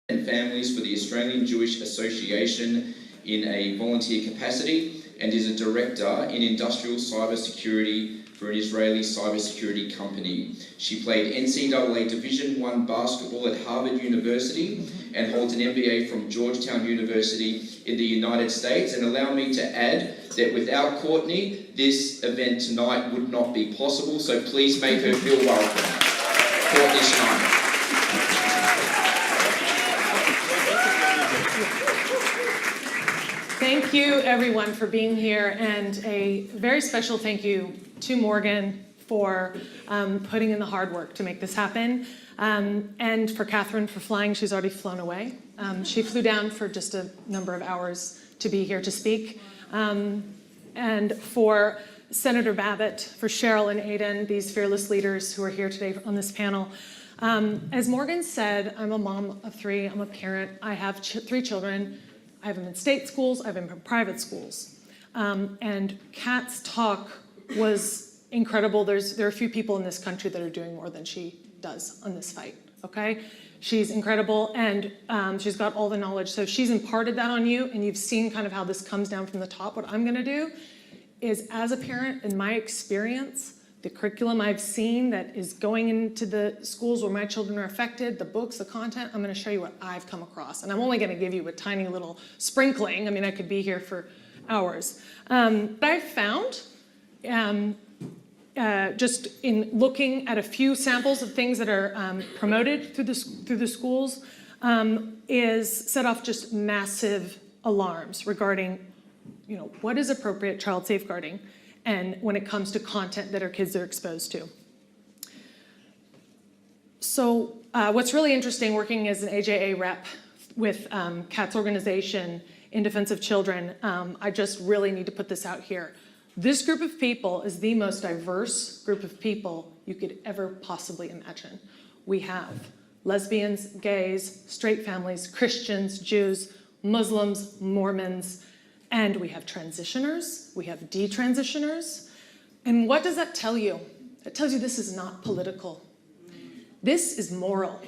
and families for the Australian Jewish Association in a volunteer capacity, and is a director in industrial cybersecurity for an Israeli cybersecurity company. She played NCAA Division I basketball at Harvard University and holds an MBA from Georgetown University in the United States. And allow me to add that without Courtney, this event tonight would not be possible, so please make her feel welcome. Courtney Schneider. Thank you, everyone, for being here, and a very special thank you to Morgan for putting in the hard work to make this happen, and for Catherine for flying. She's already flown away. She flew down for just a number of hours to be here to speak, and for Senator Babet, for Cheryl and Aiden, these fearless leaders who are here today on this panel. As Morgan said, I'm a mom of 3, I'm a parent, I have 3 children. I have them in state schools, I have them in private schools. And Kat's talk was incredible. There are a few people in this country that are doing more than she does on this fight, okay? She's incredible, and she's got all the knowledge. So she's imparted that on you, and you've seen kind of how this comes down from the top. What I'm gonna do is, as a parent, in my experience, the curriculum I've seen that is going into the schools where my children are affected, the books, the content, I'm gonna show you what I've come across. And I'm only gonna give you a tiny little sprinkling. I mean, I could be here for hours. But I've found, just in looking at a few samples of things that are promoted through the schools, is set off just massive alarms regarding, what is appropriate child safeguarding, and when it comes to content that our kids are exposed to. So what's really interesting, working as an AJA rep with Kat's organization in defense of children, I just really need to put this out here. This group of people is the most diverse group of people you could ever possibly imagine. We have lesbians, gays, straight families, Christians, Jews, Muslims, Mormons, and we have transitioners, we have detransitioners. And what does that tell you? It tells you this is not political. This is moral.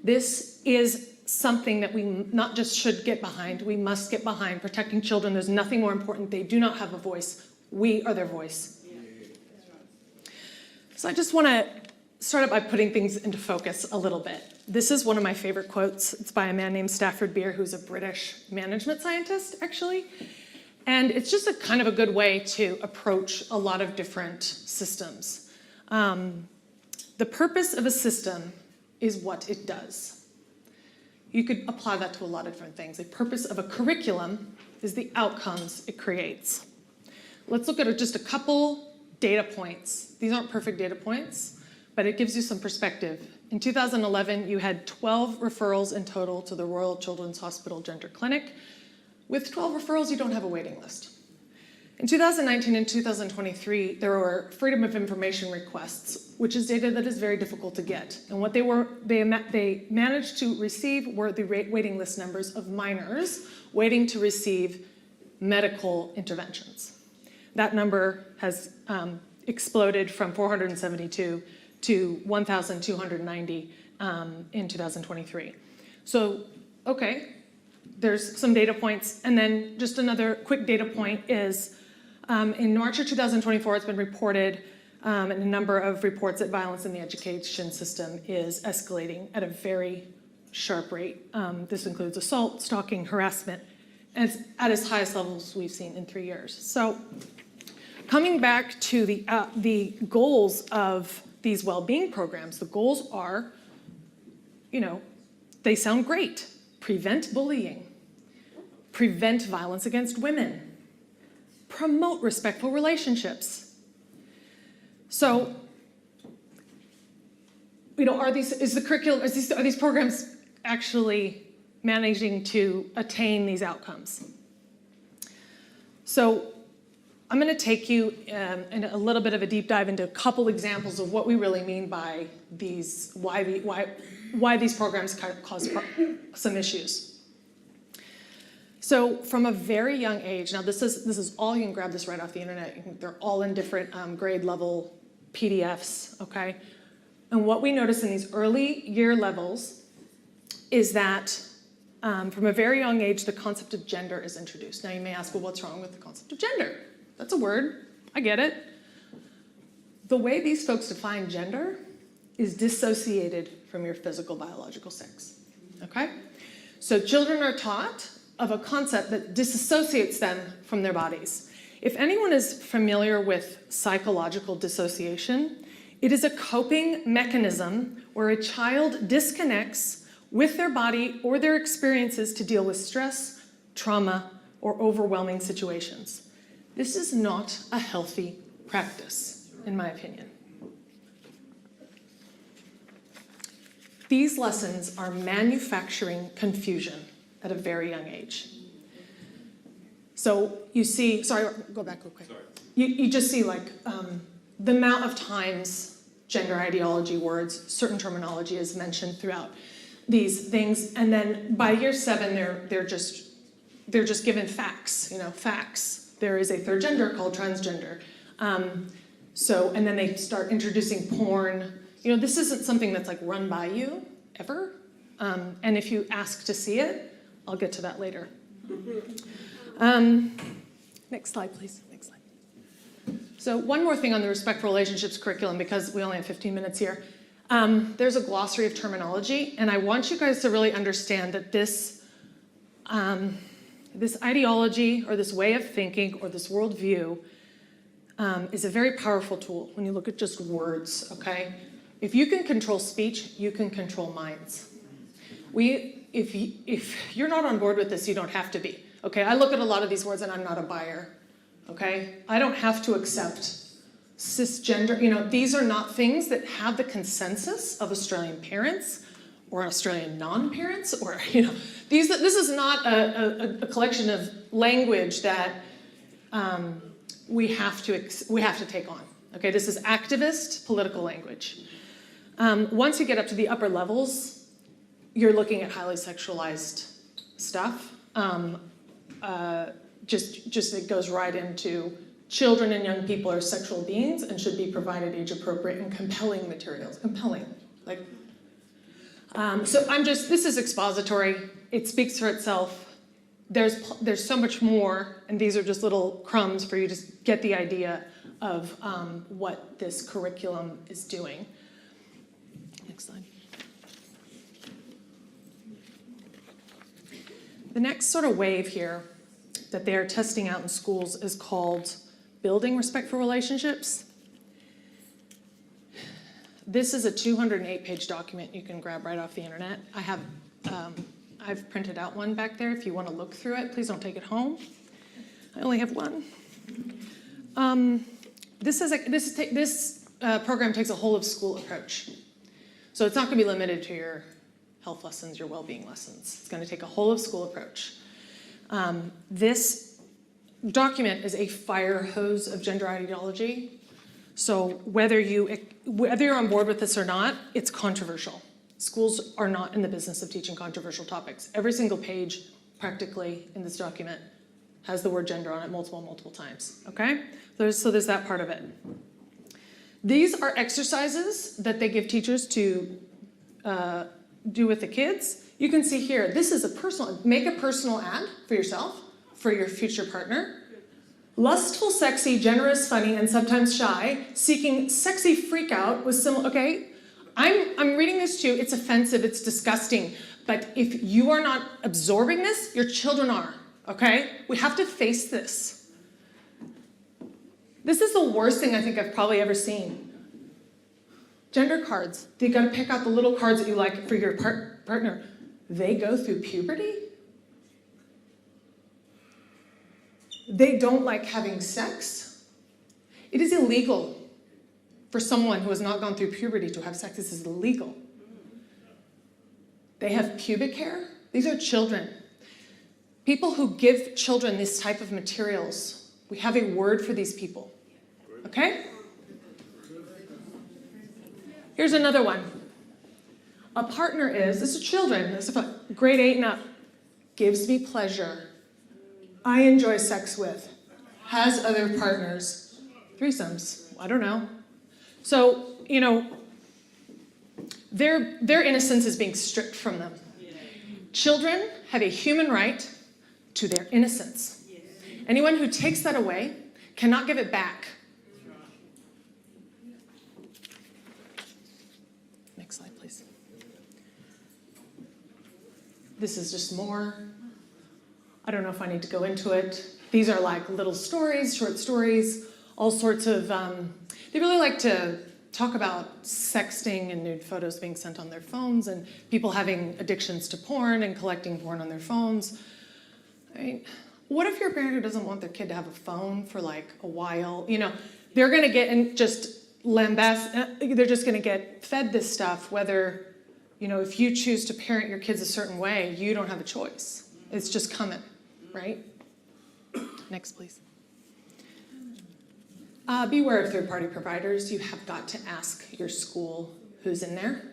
This is something that we not just should get behind, we must get behind. Protecting children, there's nothing more important. They do not have a voice. We are their voice. So I just want to start out by putting things into focus a little bit. This is one of my favorite quotes. It's by a man named Stafford Beer, who's a British management scientist, actually. And it's just a kind of a good way to approach a lot of different systems. The purpose of a system is what it does. You could apply that to a lot of different things. The purpose of a curriculum is the outcomes it creates. Let's look at just a couple data points. These aren't perfect data points, but it gives you some perspective. In 2011, you had 12 referrals in total to the Royal Children's Hospital Gender Clinic. With 12 referrals, you don't have a waiting list. In 2019 and 2023, there were Freedom of Information requests, which is data that is very difficult to get. And what they managed to receive were the waiting list numbers of minors waiting to receive medical interventions. That number has exploded from 472 to 1,290 in 2023. So, okay, there's some data points. And then just another quick data point is in March of 2024, it's been reported in a number of reports that violence in the education system is escalating at a very sharp rate. This includes assault, stalking, harassment, and it's at its highest levels we've seen in 3 years. So coming back to the goals of these well-being programs, the goals are, they sound great. Prevent bullying, prevent violence against women, promote respectful relationships. So, are these programs actually managing to attain these outcomes? So, I'm going to take you in a little bit of a deep dive into a couple examples of what we really mean by these, why these programs cause some issues. So from a very young age, now this is all, you can grab this right off the internet. They're all in different grade level PDFs, okay? And what we notice in these early year levels is that from a very young age, the concept of gender is introduced. Now you may ask, well, what's wrong with the concept of gender? That's a word, I get it. The way these folks define gender is dissociated from your physical biological sex, okay? So children are taught of a concept that disassociates them from their bodies. If anyone is familiar with psychological dissociation, it is a coping mechanism where a child disconnects with their body or their experiences to deal with stress, trauma, or overwhelming situations. This is not a healthy practice, in my opinion. These lessons are manufacturing confusion at a very young age. So you see, sorry, go back real quick. Sorry. You just see like the amount of times gender ideology words, certain terminology is mentioned throughout these things, and then by year 7, they're just given facts. Facts. There is a third gender called transgender. And then they start introducing porn. This isn't something that's like run by you ever. And if you ask to see it, I'll get to that later. Next slide, please. Next slide. So one more thing on the Respectful Relationships curriculum, because we only have 15 minutes here. There's a glossary of terminology, and I want you guys to really understand that this ideology or this way of thinking or this worldview is a very powerful tool when you look at just words, okay? If you can control speech, you can control minds. If you're not on board with this, you don't have to be, okay? I look at a lot of these words and I'm not a buyer, okay? I don't have to accept cisgender. These are not things that have the consensus of Australian parents or Australian non-parents, or this is not a collection of language that we have to take on. Okay, this is activist political language. Once you get up to the upper levels, you're looking at highly sexualized stuff. Just it goes right into children and young people are sexual beings and should be provided age-appropriate and compelling materials. Compelling, like. This is expository. It speaks for itself. There's so much more, and these are just little crumbs for you to get the idea of what this curriculum is doing. Next slide. The next sort of wave here that they are testing out in schools is called Building Respectful Relationships. This is a 208-page document you can grab right off the internet. I've printed out one back there if you want to look through it. Please don't take it home. I only have one. This program takes a whole of school approach. So it's not going to be limited to your health lessons, your well-being lessons. It's going to take a whole of school approach. This document is a fire hose of gender ideology. So whether you're on board with this or not, it's controversial. Schools are not in the business of teaching controversial topics. Every single page, practically, in this document has the word gender on it multiple times, okay? So there's that part of it. These are exercises that they give teachers to do with the kids. You can see here, this is make a personal ad for yourself, for your future partner. Lustful, sexy, generous, funny, and sometimes shy, seeking sexy freak out with similar, okay? I'm reading this too, it's offensive, it's disgusting, but if you are not absorbing this, your children are, okay? We have to face this. This is the worst thing I think I've probably ever seen. Gender cards. You gotta pick out the little cards that you like for your partner. They go through puberty. They don't like having sex. It is illegal for someone who has not gone through puberty to have sex. This is illegal. They have pubic hair. These are children. People who give children this type of materials, we have a word for these people, okay? Here's another one. A partner this is children, this is grade 8 and up, gives me pleasure, I enjoy sex with, has other partners, threesomes, I don't know. So, their innocence is being stripped from them. Children have a human right to their innocence. Anyone who takes that away cannot give it back. Next slide, please. This is just more. I don't know if I need to go into it. These are like little stories, short stories, all sorts of, they really like to talk about sexting and nude photos being sent on their phones and people having addictions to porn and collecting porn on their phones. I mean, what if you're a parent who doesn't want their kid to have a phone for like a while? You know, they're gonna get in just they're just gonna get fed this stuff, whether, you know, if you choose to parent your kids a certain way, you don't have a choice. It's just coming, right? Next, please. Beware of third-party providers. You have got to ask your school who's in there.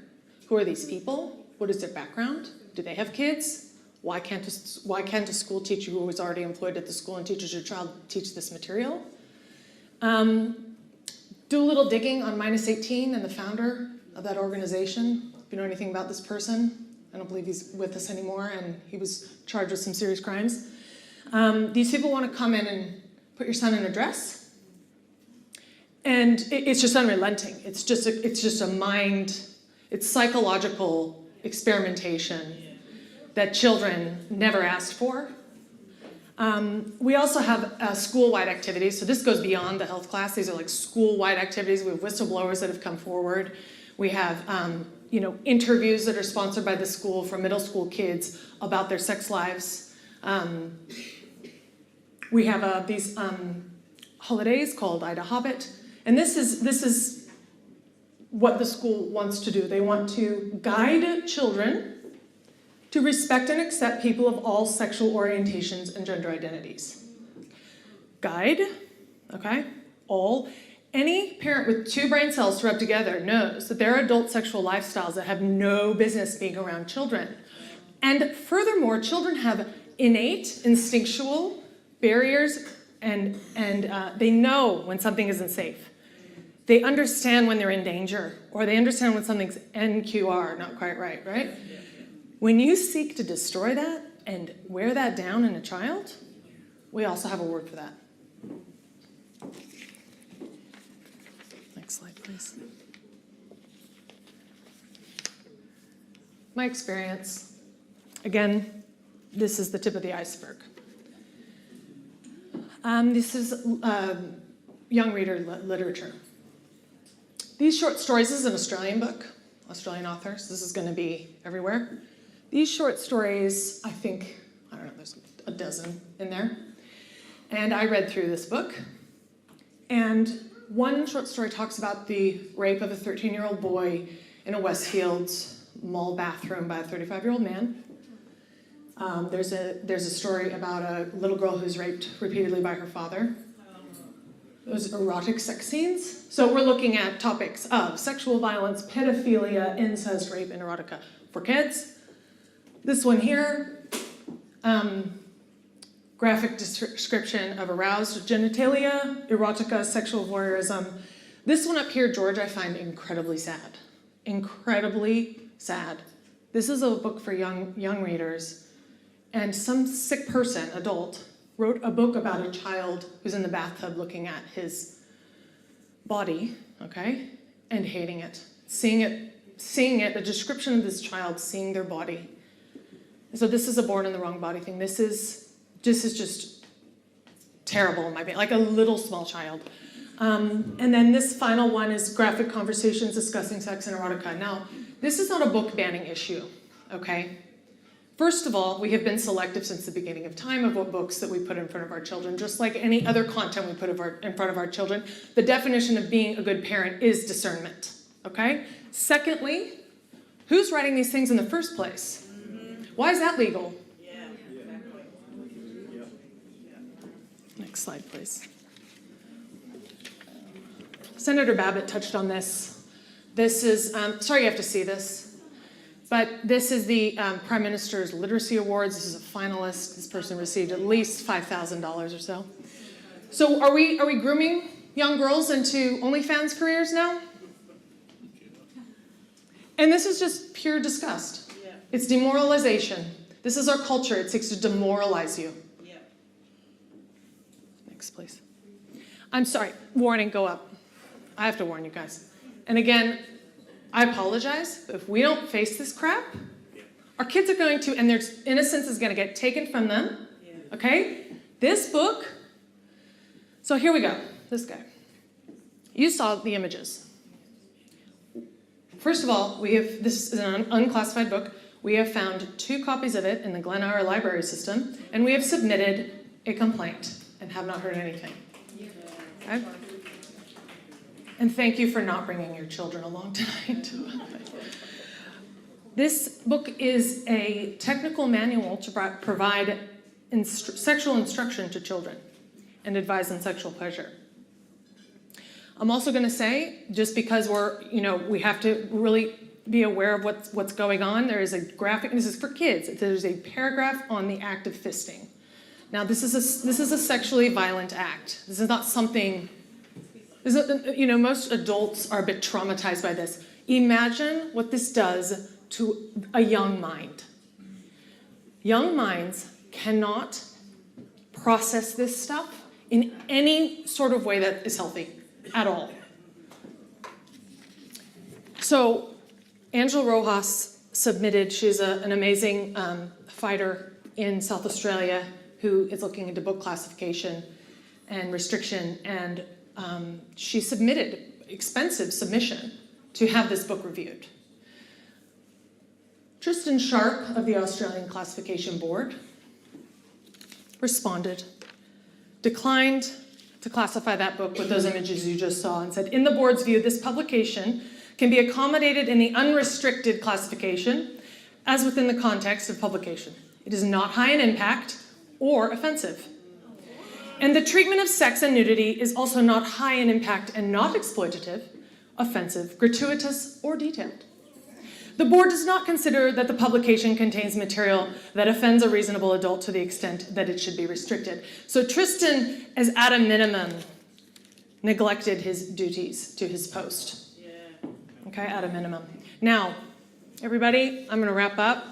Who are these people? What is their background? Do they have kids? Why can't a school teacher who was already employed at the school and teaches your child teach this material? Do a little digging on -18 and the founder of that organization. If you know anything about this person, I don't believe he's with us anymore, and he was charged with some serious crimes. These people want to come in and put your son in a dress. And it's just unrelenting. It's just it's psychological experimentation that children never asked for. We also have school-wide activities. So this goes beyond the health class. These are like school-wide activities. We have whistleblowers that have come forward. We have interviews that are sponsored by the school for middle school kids about their sex lives. We have these holidays called Ida Hobbit. And this is what the school wants to do. They want to guide children to respect and accept people of all sexual orientations and gender identities. Guide, okay, all. Any parent with 2 brain cells to rub together knows that there are adult sexual lifestyles that have no business being around children. And furthermore, children have innate, instinctual barriers, and they know when something isn't safe. They understand when they're in danger, or they understand when something's NQR, not quite right, right? When you seek to destroy that and wear that down in a child, we also have a word for that. Next slide, please. My experience, again, this is the tip of the iceberg. This is young reader literature. These short stories, this is an Australian book, Australian authors. This is going to be everywhere. These short stories, I think, I don't know, there's a dozen in there. And I read through this book. And one short story talks about the rape of a 13-year-old boy in a Westfields mall bathroom by a 35-year-old man. There's a story about a little girl who's raped repeatedly by her father. Those erotic sex scenes. So we're looking at topics of sexual violence, pedophilia, incest, rape, and erotica for kids. This one here, graphic description of aroused genitalia, erotica, sexual voyeurism. This one up here, George, I find incredibly sad. Incredibly sad. This is a book for young readers. And some sick person, adult, wrote a book about a child who's in the bathtub looking at his body, okay, and hating it, seeing it, a description of this child seeing their body. So this is a born in the wrong body thing. This is just terrible in my opinion, like a little small child. And then this final one is graphic conversations discussing sex and erotica. Now, this is not a book banning issue, okay? First of all, we have been selective since the beginning of time of what books that we put in front of our children, just like any other content we put in front of our children. The definition of being a good parent is discernment, okay? Secondly, who's writing these things in the first place? Why is that legal? Next slide, please. Senator Babet touched on this. This is, sorry you have to see this. But this is the Prime Minister's Literacy Awards. This is a finalist. This person received at least $5,000 or so. So are we grooming young girls into OnlyFans careers now? And this is just pure disgust. It's demoralization. This is our culture. It seeks to demoralize you. Yeah. Next, please. I'm sorry. Warning, go up. I have to warn you guys. And again, I apologize, but if we don't face this crap, our kids are going to, and their innocence is going to get taken from them. Okay? This book, so here we go. This guy. You saw the images. First of all, this is an unclassified book. We have found 2 copies of it in the Glen Eyre library system, and we have submitted a complaint and have not heard anything. Okay? And thank you for not bringing your children along tonight. This book is a technical manual to provide sexual instruction to children and advise on sexual pleasure. I'm also going to say, just because we have to really be aware of what's going on, there is a graphic, and this is for kids, there's a paragraph on the act of fisting. Now, this is a sexually violent act. This is not something, most adults are a bit traumatized by this. Imagine what this does to a young mind. Young minds cannot process this stuff in any sort of way that is healthy at all. So Angela Rojas submitted, she's an amazing fighter in South Australia who is looking into book classification and restriction, and she submitted expensive submission to have this book reviewed. Tristan Sharp of the Australian Classification Board responded, declined to classify that book with those images you just saw, and said, in the board's view, this publication can be accommodated in the unrestricted classification as within the context of publication. It is not high in impact or offensive. And the treatment of sex and nudity is also not high in impact and not exploitative, offensive, gratuitous, or detailed. The board does not consider that the publication contains material that offends a reasonable adult to the extent that it should be restricted. So Tristan has, at a minimum, neglected his duties to his post. Okay, at a minimum. Now, everybody, I'm going to wrap up.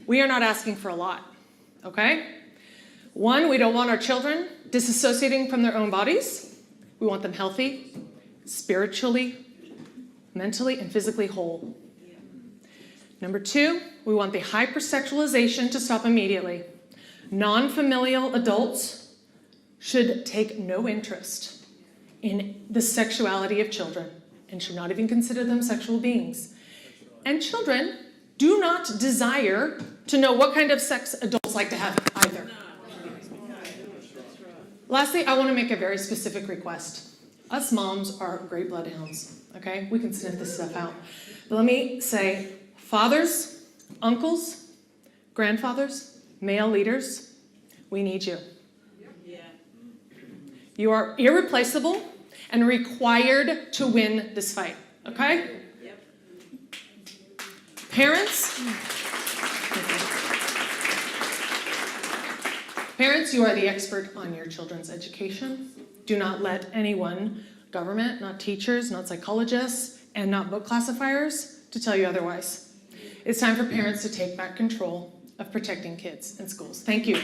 We are not asking for a lot, okay? 1, we don't want our children disassociating from their own bodies. We want them healthy, spiritually, mentally, and physically whole. Number 2, we want the hypersexualization to stop immediately. Non-familial adults should take no interest in the sexuality of children and should not even consider them sexual beings. And children do not desire to know what kind of sex adults like to have either. Lastly, I want to make a very specific request. Us moms are great bloodhounds, okay? We can sniff this stuff out. But let me say, fathers, uncles, grandfathers, male leaders, we need you. You are irreplaceable and required to win this fight, okay? Parents, you are the expert on your children's education. Do not let anyone, government, not teachers, not psychologists, and not book classifiers, to tell you otherwise. It's time for parents to take back control of protecting kids in schools. Thank you.